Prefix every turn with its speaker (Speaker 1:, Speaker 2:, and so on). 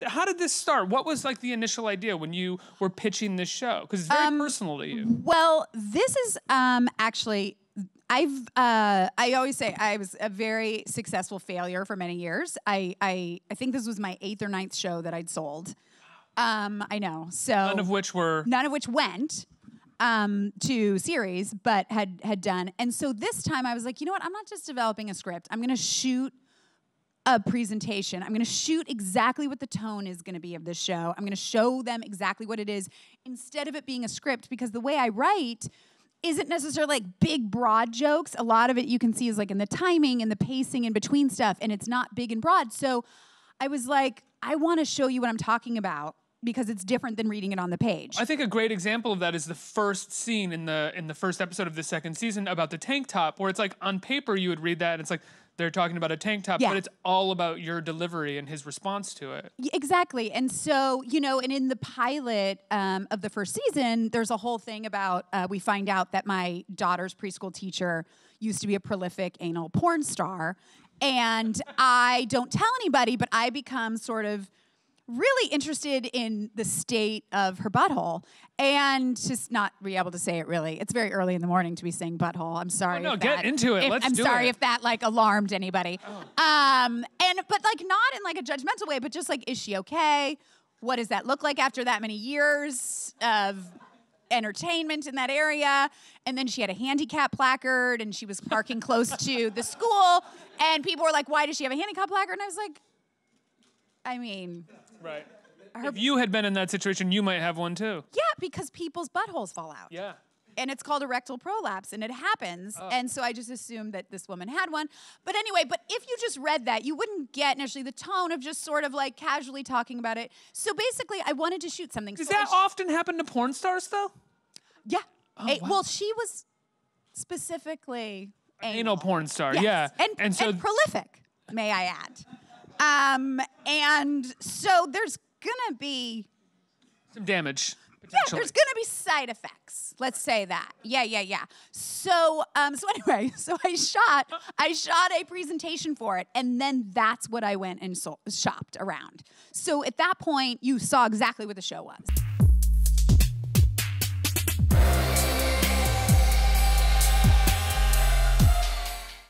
Speaker 1: How did this start? What was like the initial idea when you were pitching this show? Because it's very personal to you.
Speaker 2: Well, this is actually, I always say I was a very successful failure for many years. I think this was my 8th or 9th show that I'd sold. I know. So
Speaker 1: None of which
Speaker 2: went to series, but had done. And so this time I was like, you know what? I'm not just developing a script. I'm going to shoot a presentation. I'm going to shoot exactly what the tone is going to be of this show. I'm going to show them exactly what it is instead of it being a script, because the way I write isn't necessarily like big, broad jokes. A lot of it you can see is like in the timing and the pacing in between stuff, and it's not big and broad. So I was like, I want to show you what I'm talking about because it's different than reading it on the page.
Speaker 1: I think a great example of that is the first scene in the first episode of the second season about the tank top, where it's like on paper you would read that and it's like they're talking about a tank top, but it's all about your delivery and his response to it.
Speaker 2: Exactly. And so, you know, and in the pilot of the first season, there's a whole thing about, we find out that my daughter's preschool teacher used to be a prolific anal porn star. And I don't tell anybody, but I become sort of really interested in the state of her butthole, and just not be able to say it really. It's very early in the morning to be saying butthole. I'm sorry.
Speaker 1: Oh, no, get into it.
Speaker 2: I'm sorry if that like alarmed anybody.
Speaker 1: Oh.
Speaker 2: But like not in like a judgmental way, but just like, is she okay? What does that look like after that many years of entertainment in that area? And then she had a handicap placard, and she was parking close to the school, and people were like, why does she have a handicap placard? And I was like, I mean...
Speaker 1: Right. If you had been in that situation, you might have one too.
Speaker 2: Yeah, because people's buttholes fall out.
Speaker 1: Yeah.
Speaker 2: And it's called a rectal prolapse, and it happens. Oh. And so I just assumed that this woman had one. But anyway, if you just read that, you wouldn't get necessarily the tone of just sort of like casually talking about it. So basically, I wanted to shoot something.
Speaker 1: Does that often happen to porn stars, though?
Speaker 2: Yeah.
Speaker 1: Oh, wow.
Speaker 2: Well, she was specifically
Speaker 1: anal porn star,
Speaker 2: yes.
Speaker 1: yeah.
Speaker 2: And prolific, may I add. And so there's gonna be
Speaker 1: some damage.
Speaker 2: Yeah, there's gonna be side effects. Let's say that. Yeah. So anyway, I shot a presentation for it, and then that's what I went and shopped around. So at that point, you saw exactly what the show was.